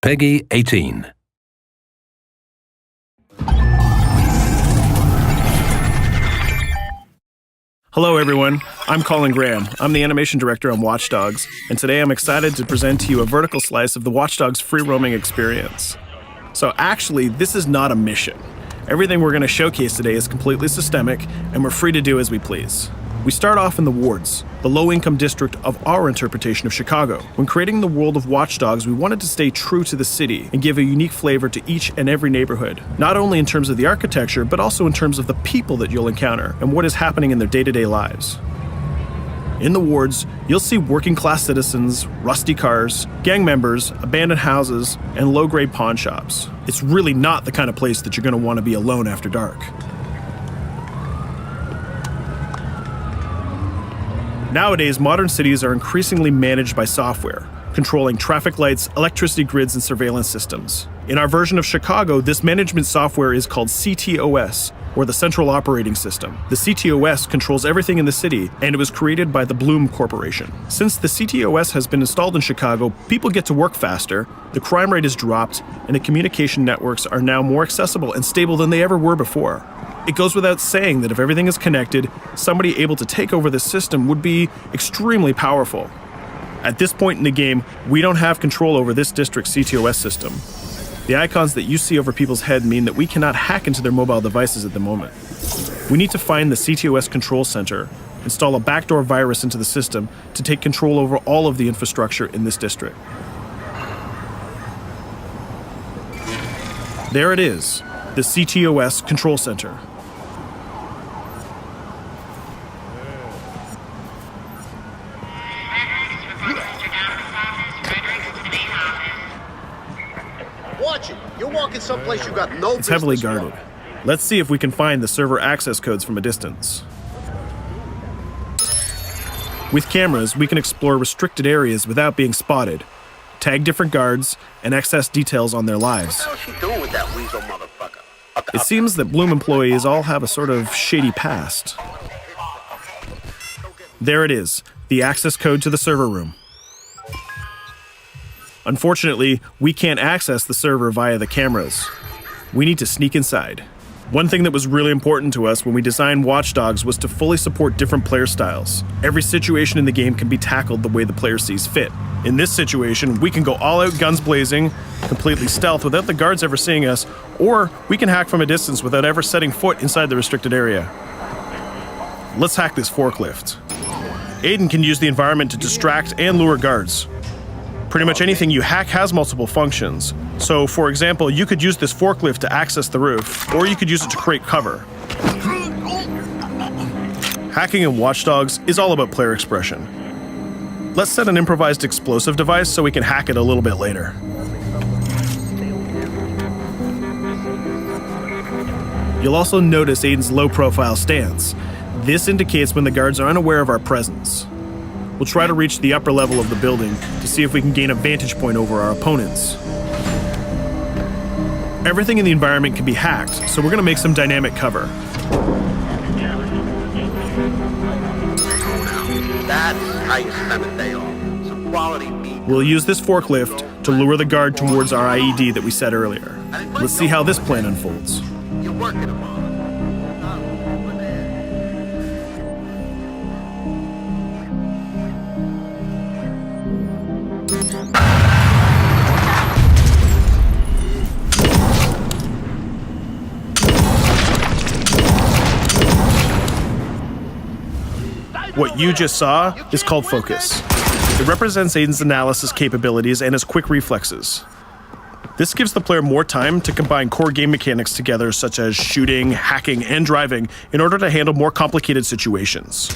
Peggy 18. Hello everyone, I'm Colin Graham. I'm the animation director on Watch Dogs, and today I'm excited to present to you a vertical slice of the Watch Dogs free roaming experience. So actually, this is not a mission. Everything we're going to showcase today is completely systemic, and we're free to do as we please. We start off in the wards, the low-income district of our interpretation of Chicago. When creating the world of Watch Dogs, we wanted to stay true to the city and give a unique flavor to each and every neighborhood, not only in terms of the architecture, but also in terms of the people that you'll encounter and what is happening in their day-to-day lives. In the wards, you'll see working-class citizens, rusty cars, gang members, abandoned houses, and low-grade pawn shops. It's really not the kind of place that you're going to want to be alone after dark. Nowadays, modern cities are increasingly managed by software, controlling traffic lights, electricity grids, and surveillance systems. In our version of Chicago, this management software is called CTOS, or the Central Operating System. The CTOS controls everything in the city, and it was created by the Bloom Corporation. Since the CTOS has been installed in Chicago, people get to work faster, the crime rate has dropped, and the communication networks are now more accessible and stable than they ever were before. It goes without saying that if everything is connected, somebody able to take over the system would be extremely powerful. At this point in the game, we don't have control over this district's CTOS system. The icons that you see over people's head mean that we cannot hack into their mobile devices at the moment. We need to find the CTOS control center, install a backdoor virus into the system to take control over all of the infrastructure in this district. There it is, the CTOS control center. Watch it. You're walking someplace you got no business. It's heavily guarded. Let's see if we can find the server access codes from a distance. With cameras, we can explore restricted areas without being spotted, tag different guards, and access details on their lives. What the hell is she doing with that weasel motherfucker? It seems that Bloom employees all have a sort of shady past. There it is, the access code to the server room. Unfortunately, we can't access the server via the cameras. We need to sneak inside. One thing that was really important to us when we designed Watch Dogs was to fully support different player styles. Every situation in the game can be tackled the way the player sees fit. In this situation, we can go all out guns blazing, completely stealth without the guards ever seeing us, or we can hack from a distance without ever setting foot inside the restricted area. Let's hack this forklift. Aiden can use the environment to distract and lure guards. Pretty much anything you hack has multiple functions. So, for example, you could use this forklift to access the roof, or you could use it to create cover. Hacking in Watch Dogs is all about player expression. Let's set an improvised explosive device so we can hack it a little bit later. You'll also notice Aiden's low-profile stance. This indicates when the guards are unaware of our presence. We'll try to reach the upper level of the building to see if we can gain a vantage point over our opponents. Everything in the environment can be hacked, so we're going to make some dynamic cover. That's how you spend a day off. Some quality meat. We'll use this forklift to lure the guard towards our IED that we set earlier. Let's see how this plan unfolds. You're working them on. What you just saw is called focus. It represents Aiden's analysis capabilities and his quick reflexes. This gives the player more time to combine core game mechanics together, such as shooting, hacking, and driving, in order to handle more complicated situations.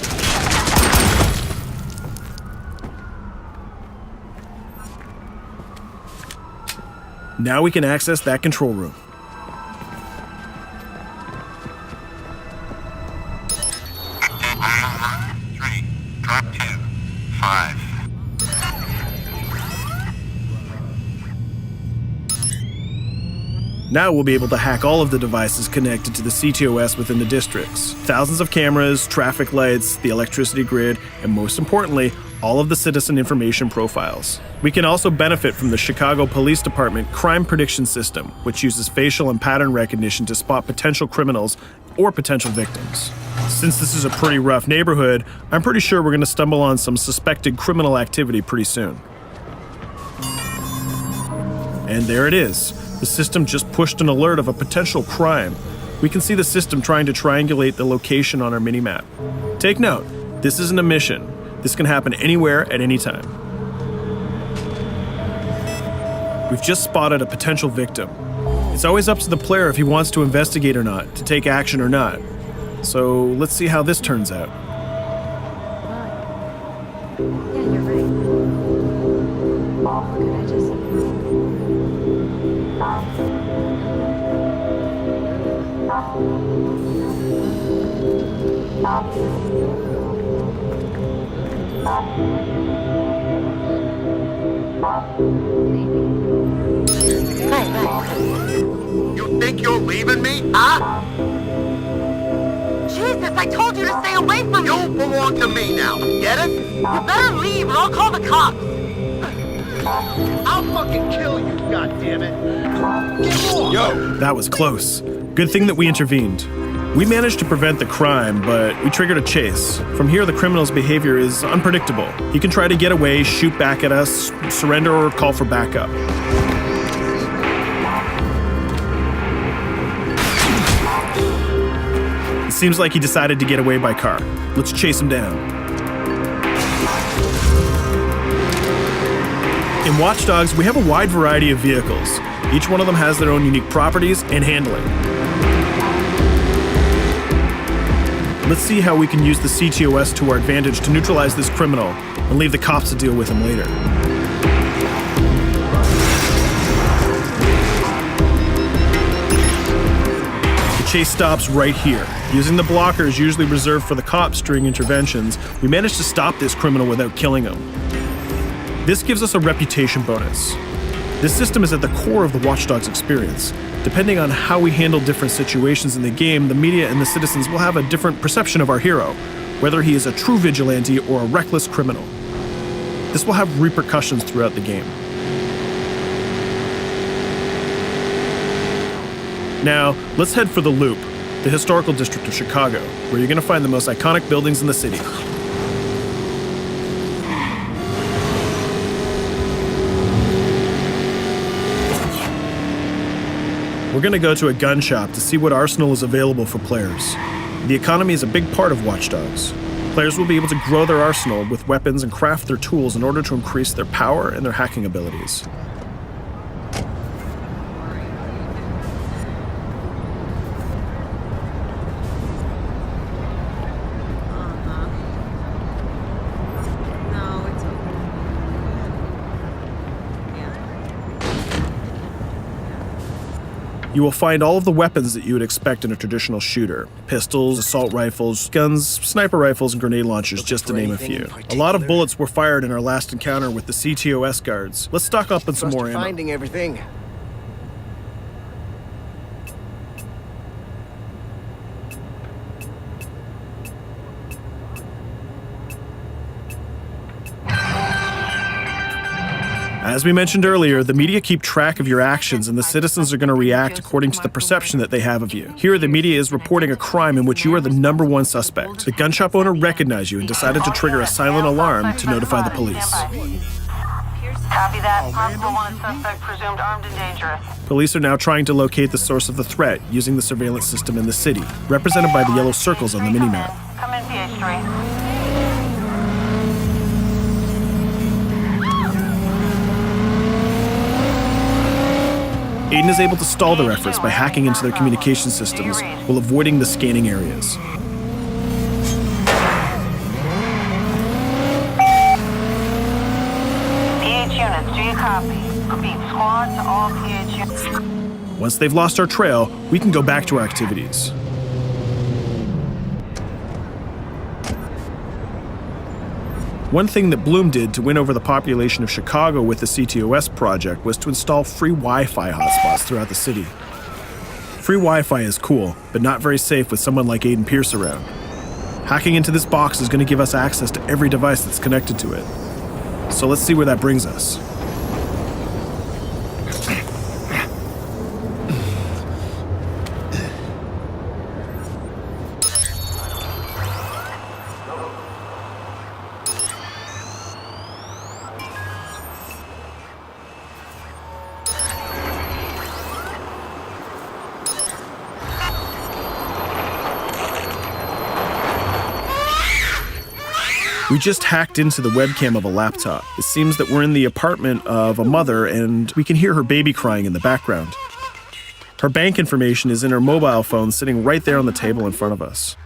Now we can access that control room. Drop 2, 5. Now we'll be able to hack all of the devices connected to the CTOS within the districts. Thousands of cameras, traffic lights, the electricity grid, and most importantly, all of the citizen information profiles. We can also benefit from the Chicago Police Department Crime Prediction System, which uses facial and pattern recognition to spot potential criminals or potential victims. Since this is a pretty rough neighborhood, I'm pretty sure we're going to stumble on some suspected criminal activity pretty soon. And there it is. The system just pushed an alert of a potential crime. We can see the system trying to triangulate the location on our minimap. Take note, this isn't a mission. This can happen anywhere at any time. We've just spotted a potential victim. It's always up to the player if he wants to investigate or not, to take action or not. So let's see how this turns out. Yeah, you're right. What could I just say? You think you're leaving me? Huh? Jesus, I told you to stay away from me! You belong to me now. Get it? You better leave or I'll call the cops! I'll fucking kill you, goddammit. Get off! Yo! That was close. Good thing that we intervened. We managed to prevent the crime, but we triggered a chase. From here, the criminal's behavior is unpredictable. He can try to get away, shoot back at us, surrender, or call for backup. It seems like he decided to get away by car. Let's chase him down. In Watch Dogs, we have a wide variety of vehicles. Each one of them has their own unique properties and handling. Let's see how we can use the CTOS to our advantage to neutralize this criminal and leave the cops to deal with him later. The chase stops right here. Using the blockers usually reserved for the cops during interventions, we managed to stop this criminal without killing him. This gives us a reputation bonus. This system is at the core of the Watch Dogs experience. Depending on how we handle different situations in the game, the media and the citizens will have a different perception of our hero, whether he is a true vigilante or a reckless criminal. This will have repercussions throughout the game. Now, let's head for the Loop, the historical district of Chicago, where you're going to find the most iconic buildings in the city. We're going to go to a gun shop to see what arsenal is available for players. The economy is a big part of Watch Dogs. Players will be able to grow their arsenal with weapons and craft their tools in order to increase their power and their hacking abilities. No, it's okay. You will find all of the weapons that you would expect in a traditional shooter. Pistols, assault rifles, guns, sniper rifles, and grenade launchers, just to name a few. A lot of bullets were fired in our last encounter with the CTOS guards. Let's stock up on some more ammo. Finding everything. As we mentioned earlier, the media keep track of your actions and the citizens are going to react according to the perception that they have of you. Here, the media is reporting a crime in which you are the #1 suspect. The gun shop owner recognized you and decided to trigger a silent alarm to notify the police. Copy that. Possible wanted suspect presumed armed and dangerous. Police are now trying to locate the source of the threat using the surveillance system in the city, represented by the yellow circles on the minimap. Come in, PH3. Aiden is able to stall their efforts by hacking into their communication systems while avoiding the scanning areas. PH units, do you copy? Repeat, squad to all PH units. Once they've lost our trail, we can go back to our activities. One thing that Bloom did to win over the population of Chicago with the CTOS project was to install free Wi-Fi hotspots throughout the city. Free Wi-Fi is cool, but not very safe with someone like Aiden Pierce around. Hacking into this box is going to give us access to every device that's connected to it. So let's see where that brings us. We just hacked into the webcam of a laptop. It seems that we're in the apartment of a mother and we can hear her baby crying in the background. Her bank information is in her mobile phone sitting right there on the table in front of us.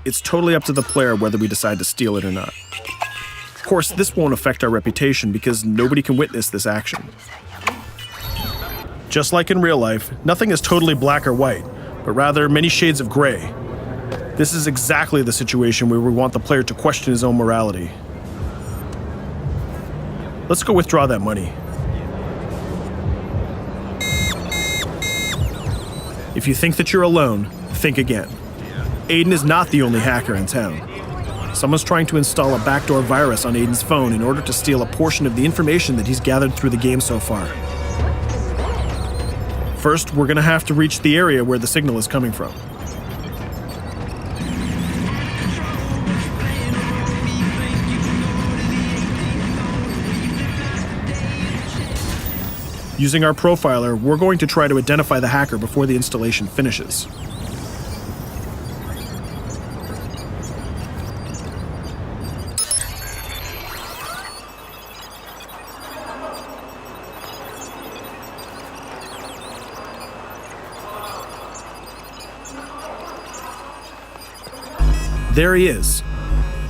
It's totally up to the player whether we decide to steal it or not. Of course, this won't affect our reputation because nobody can witness this action. Just like in real life, nothing is totally black or white, but rather many shades of gray. This is exactly the situation where we want the player to question his own morality. Let's go withdraw that money. If you think that you're alone, think again. Aiden is not the only hacker in town. Someone's trying to install a backdoor virus on Aiden's phone in order to steal a portion of the information that he's gathered through the game so far. First, we're gonna have to reach the area where the signal is coming from. Using our profiler, we're going to try to identify the hacker before the installation finishes. There he is.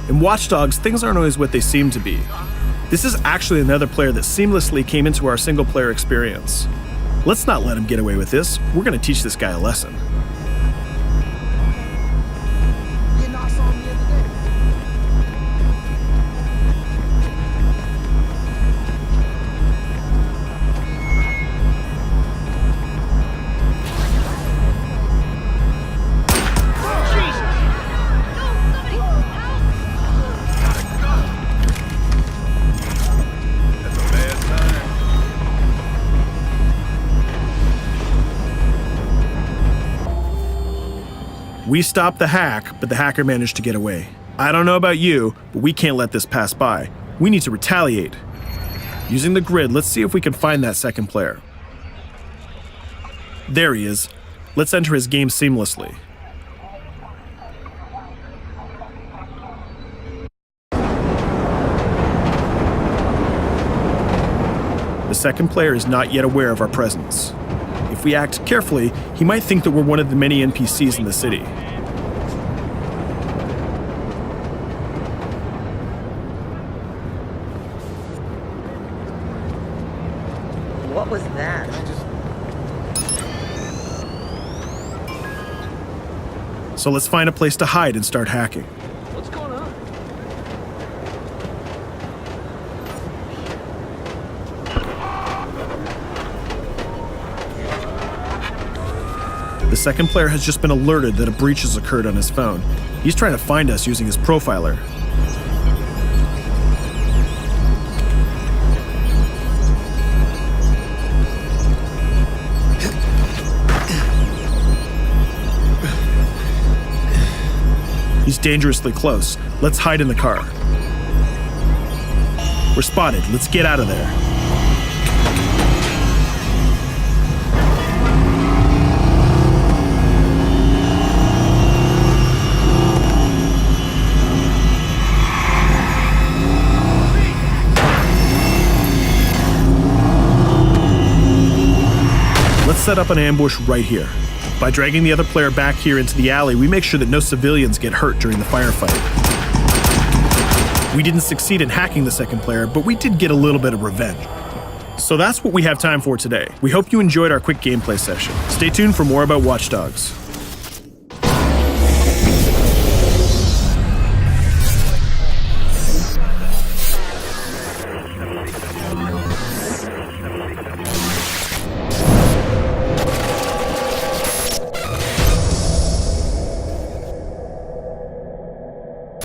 In Watch Dogs, things aren't always what they seem to be. This is actually another player that seamlessly came into our single-player experience. Let's not let him get away with this. We're going to teach this guy a lesson. We stopped the hack, but the hacker managed to get away. I don't know about you, but we can't let this pass by. We need to retaliate. Using the grid, let's see if we can find that second player. There he is. Let's enter his game seamlessly. The second player is not yet aware of our presence. If we act carefully, he might think that we're one of the many NPCs in the city. What was that? So let's find a place to hide and start hacking. What's going on? The second player has just been alerted that a breach has occurred on his phone. He's trying to find us using his profiler. He's dangerously close. Let's hide in the car. We're spotted. Let's get out of there. Let's set up an ambush right here. By dragging the other player back here into the alley, we make sure that no civilians get hurt during the firefight. We didn't succeed in hacking the second player, but we did get a little bit of revenge. So that's what we have time for today. We hope you enjoyed our quick gameplay session. Stay tuned for more about Watch Dogs.